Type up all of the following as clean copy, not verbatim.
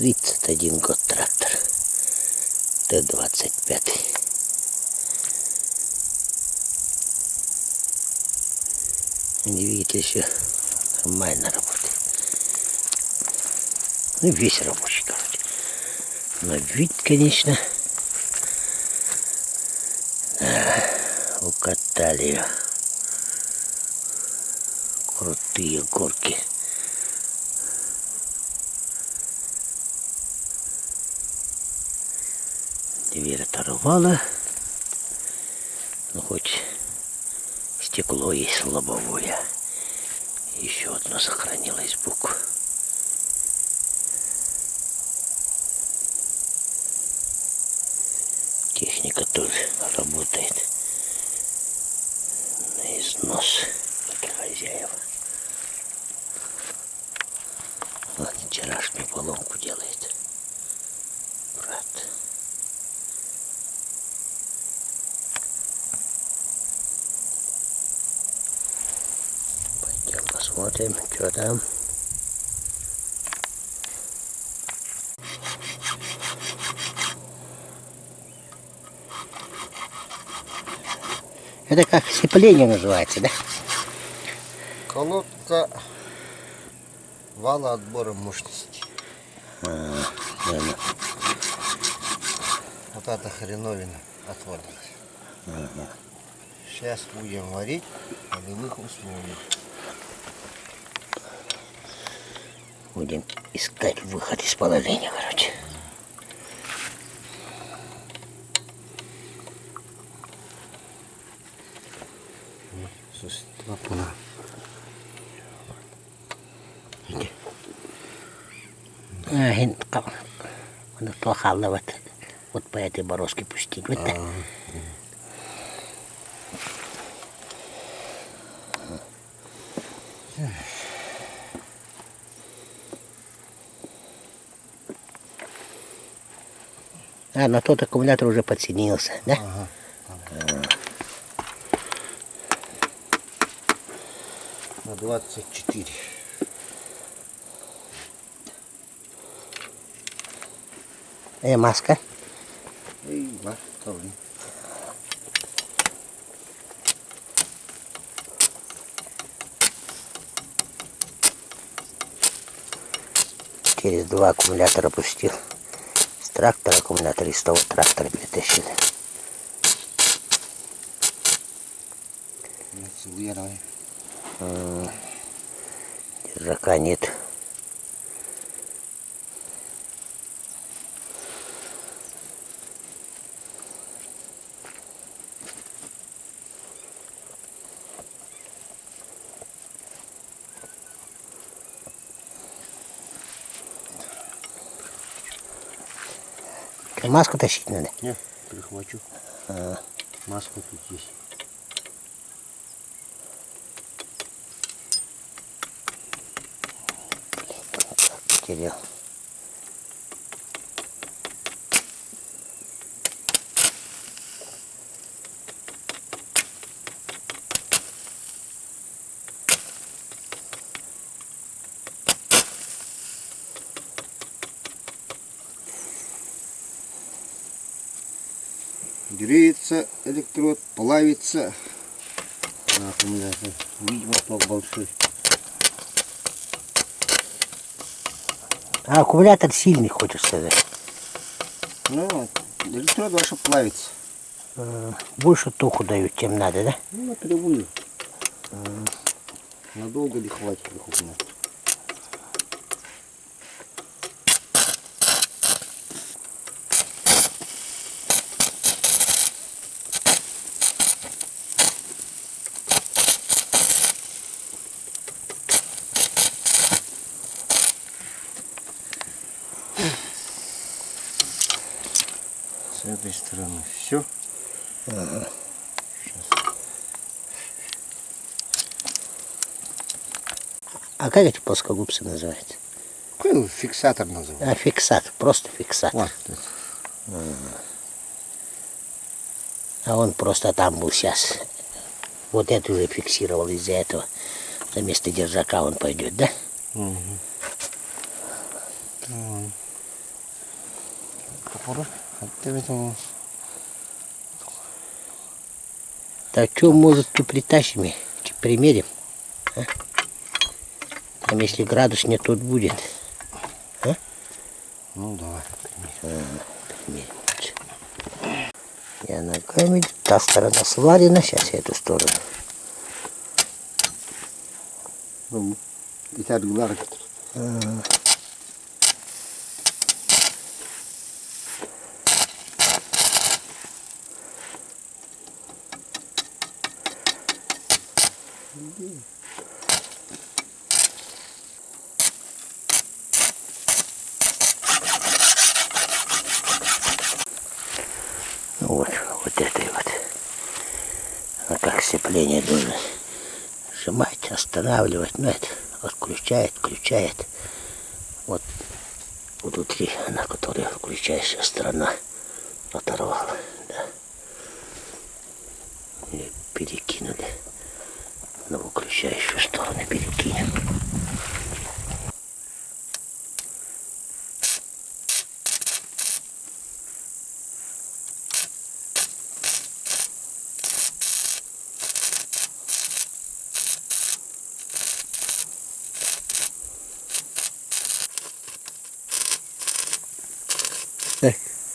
31 год трактор. Т-25. Двигатель еще нормально работает. Ну, весь рабочий, короче. Но вид, конечно, укатали ее. Крутые горки. Дверь оторвала. Ну, хоть стекло есть лобовое. Еще одно сохранилось сбоку. Техника тоже работает на износ, как и хозяева. Вот вчерашнюю поломку делает брат. Пойдем посмотрим, что там. Это как сцепление называется, да? Колодка вала отбора мощности. Да. Вот эта хреновина отвалилась. Ага. Сейчас будем варить в полевых условиях. Будем искать выход из положения, короче. Он плохо вот по этой бороздке пустить. Вот так. На тот аккумулятор уже подсоединился, да? Ага. На 24. Маска. И маска. Через 2 аккумулятора пустил. С трактора аккумулятор, из того трактора перетащили. Держака нет. Маску тащить надо? Нет, перехвачу. Маска тут есть. Потерял. Греется электрод, плавится. Аккумулятор. Видимо, ток большой. Аккумулятор сильный, хочешь сказать? Ну, электрод ваш плавится. Больше току дают, чем надо, да? Ну, напрямую. Надолго ли хватит аккумулятора? С этой стороны все. Ага. А как эти плоскогубцы называются? Какой фиксатор называется? Фиксатор, просто фиксатор. Вот. А он просто там был сейчас. Вот это уже фиксировал из-за этого. За место держака он пойдет, да? Угу. топор. Оттуда Так что, может, ты притащим и примерим? А? Там, если градус не тот будет. А? ну давай. Примерим. Я ногами. Та сторона сварена. Сейчас я эту сторону. Ну, и так гладко. Ну вот, вот этой вот. А как сцепление должен сжимать, останавливать. Ну это отключает, включает. Вот внутри она, которая включающая сторона, оторвала. Да. И перекинули на выключающую сторону, перекинем.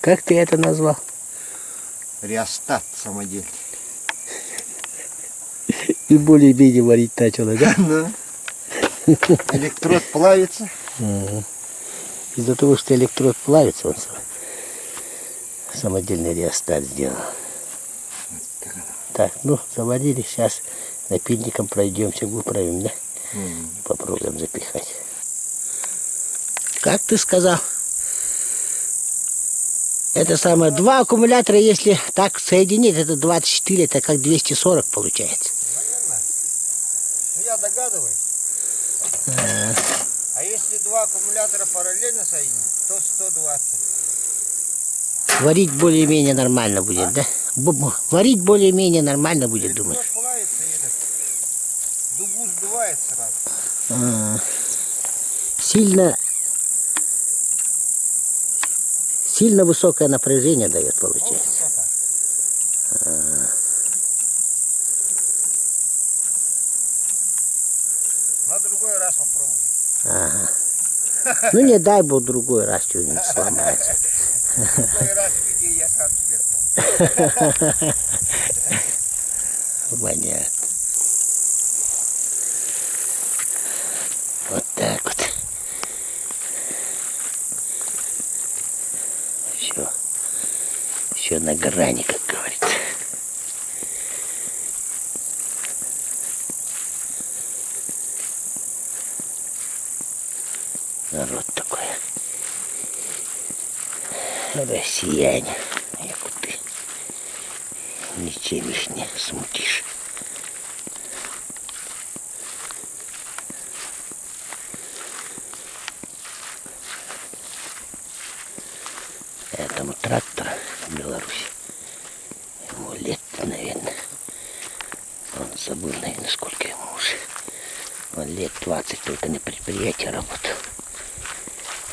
Как ты это назвал? Реостат самодельный. И более-менее варить начала, да? Да. Электрод плавится. Из-за того, что электрод плавится, он самодельный реостат сделал. Так, ну, заварили. Сейчас напильником пройдемся, выправим, да? Попробуем запихать. Как ты сказал? Это самое, два аккумулятора, если так соединить, это 24, это как 240 получается. Наверное. Ну я догадываюсь. А если два аккумулятора параллельно соединить, то 120. Варить более-менее нормально будет, да? Варить более-менее нормально будет, думаешь? Электрод плавится и этот дугу сдувает сразу. Сильно высокое напряжение дает, получается. На другой раз попробуем. Ага. Ну не дай бог другой раз что-нибудь сломается. Другой раз в видео я сам тебе. Понятно. Вот так вот. Все. Все на грани, как говорится. Народ такой. Россияне. Якуты. Ничем их не смутишь. Этому трактору в Беларуси. Ему лет, наверное. Он забыл, наверное, сколько ему уже. Он лет 20 только на предприятии работал.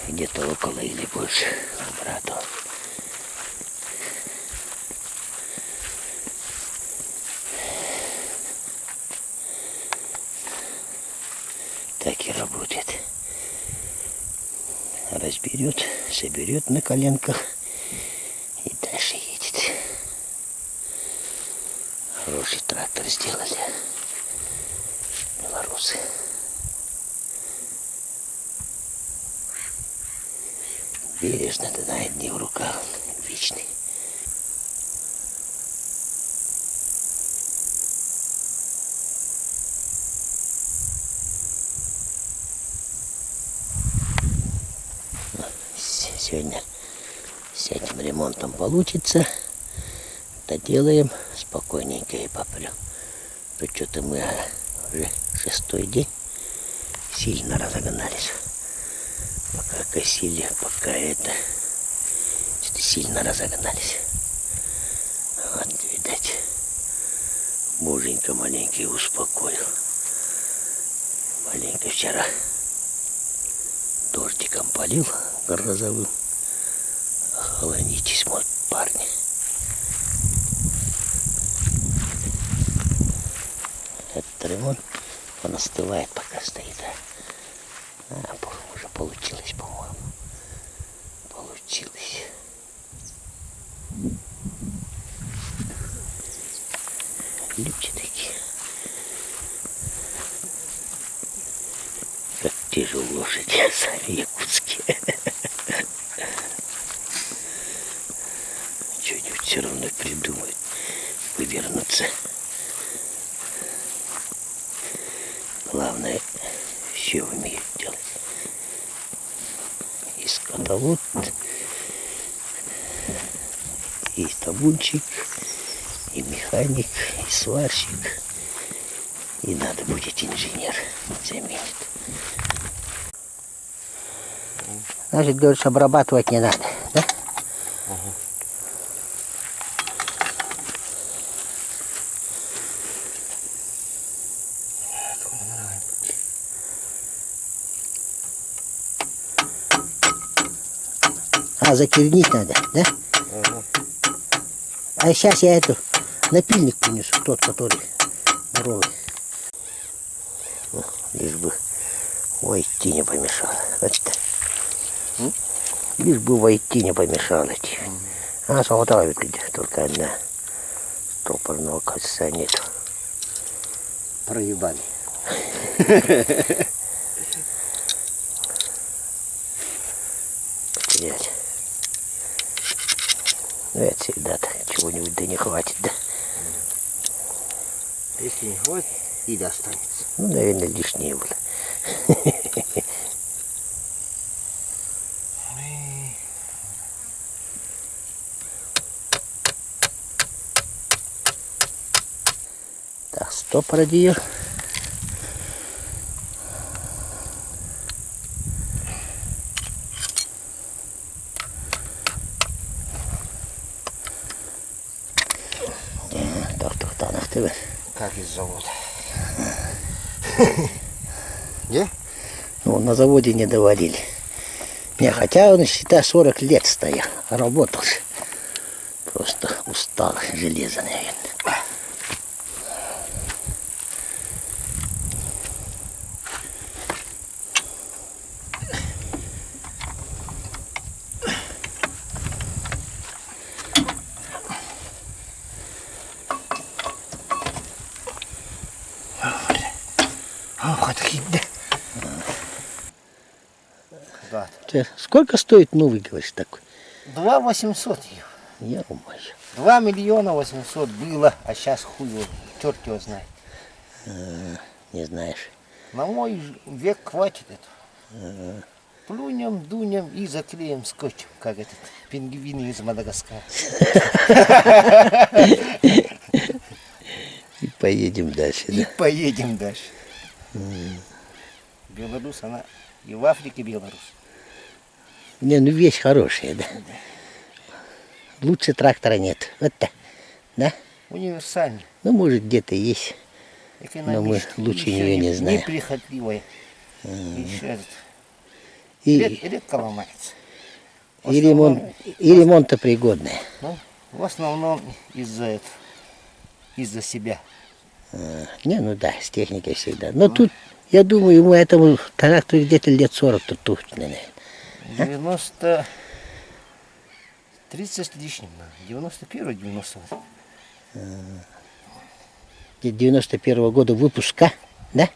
Где-то около или больше обрадовал. Так и работает. Разберет, соберет на коленках и дальше едет. Хороший трактор сделали белорусы. Бережно, тогда одни в руках, вечный. Сегодня с этим ремонтом получится. Доделаем спокойненько и попрем. То что-то мы уже 6-й день сильно разогнались. Пока косили, пока это что-то сильно разогнались. Вот, видать, боженька маленький успокоил. Маленько вчера дождиком полил грозовым. Угомонитесь, мой парни. Этот ремонт, он остывает, пока стоит. Уже получилось, по-моему. Получилось. Люди такие. Как те же лошади, сами якутские. Что-нибудь все равно придумают вывернуться. Главное, все умеют делать. И скотовод, и табунчик, и механик, и сварщик. И надо будет инженер заменит. Значит, говоришь, обрабатывать не надо, да? Ага. Закернить надо, да? Ага. А сейчас я эту напильник принесу, тот, который здоровый. Лишь бы войти не помешало. Лишь бы войти не помешало. Она смотала выглядит, только одна. Стопорного кольца нет. Проебали. Потерять. Ну это всегда так, чего-нибудь да не хватит, да? Если не хватит, или останется. Ну, наверное, лишнее было. Так, стоп, радио. Так, ты. Как из завода. Где? Ну, на заводе не доводили. Не, хотя он, считай, 40 лет стоял, работал. Просто устал, железо, наверное. Да. Сколько стоит новый, говоришь, такой? 2 800 ее. Я умаю. 2 миллиона 800 было, а сейчас хуй его, черт его знает. Не знаешь. На мой век хватит это. Плюнем, дунем и заклеим скотчем, как этот пингвин из Мадагаскара. И поедем дальше, И да? поедем дальше. Беларусь, она и в Африке Беларусь. Не, ну вещь хорошая, да? Лучше трактора нет. Вот так, да? Универсальный. Ну, может, где-то есть. Но мы Экономичный. лучше Еще нее не знаем. неприхотливая. Еще этот. И Редко ломается. и ремонта пригодная. Ну, в основном из-за этого. Из-за себя. Не, ну да, с техникой всегда. Но тут, я думаю, ему этому трактору где-то лет 40 тут точно, наверное. 90... 30 с лишним. 91 90. 91-го года выпуска, да?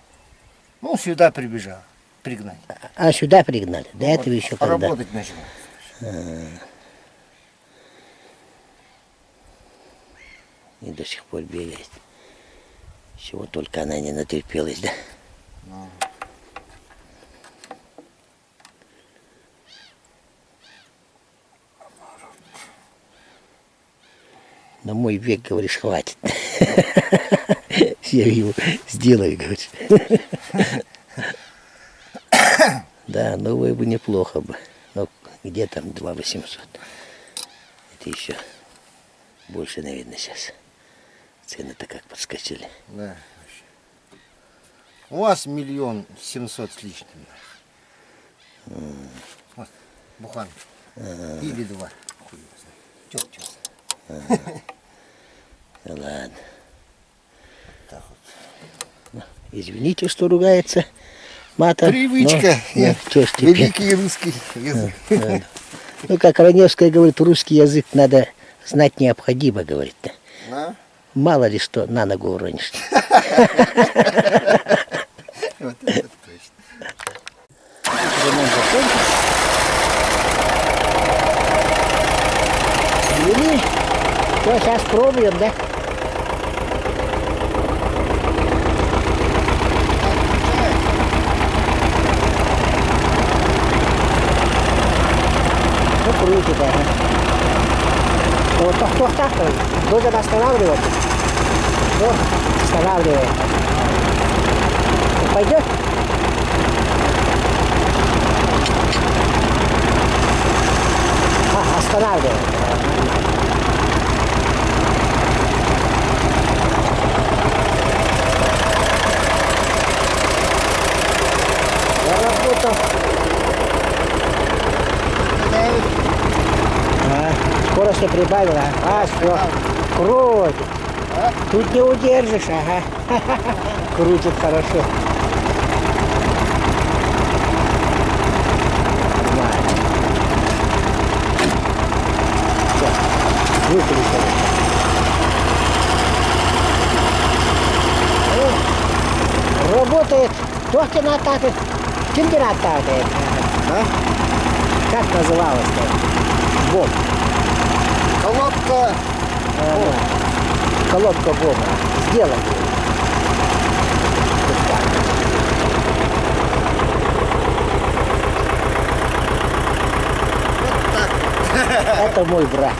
Ну, сюда прибежал. Пригнать. А сюда пригнали. До этого еще когда. Работать начал. И до сих пор бегает. Чего только она не натерпелась, да? Ну. На мой век, говоришь, хватит. Я его сделаю, говоришь. Да, новое бы неплохо бы. Но где там 2 800? Это еще больше, наверное, сейчас. Цены-то как подскочили. Да. У вас 1 700 000 с лишним. Вот, буханка. Или 2. Хуй. Ладно. Так вот. Извините, что ругается матом. Привычка. Ну, что ж теперь. Великий русский язык. Ну, как Раневская говорит, русский язык надо знать необходимо, говорит. А? Мало ли что на ногу уронишь. Вот это точно. Ремонт закончился. Свели. Все, сейчас пробуем, да? Ну, крутит, ага. Ну, вот так, должен останавливать. Вот, останавливает. Ну, пойдет? Останавливает. Заработал. Скорость не прибавила. Все. Крутит. Тут не удержишь, ага. Крутит хорошо. Нормально. Все. Выключили. Работает. Только на таты. Температура. А? Как называлось-то? Бомб. Колодка. Колодка бомба. Сделали. Это мой брат.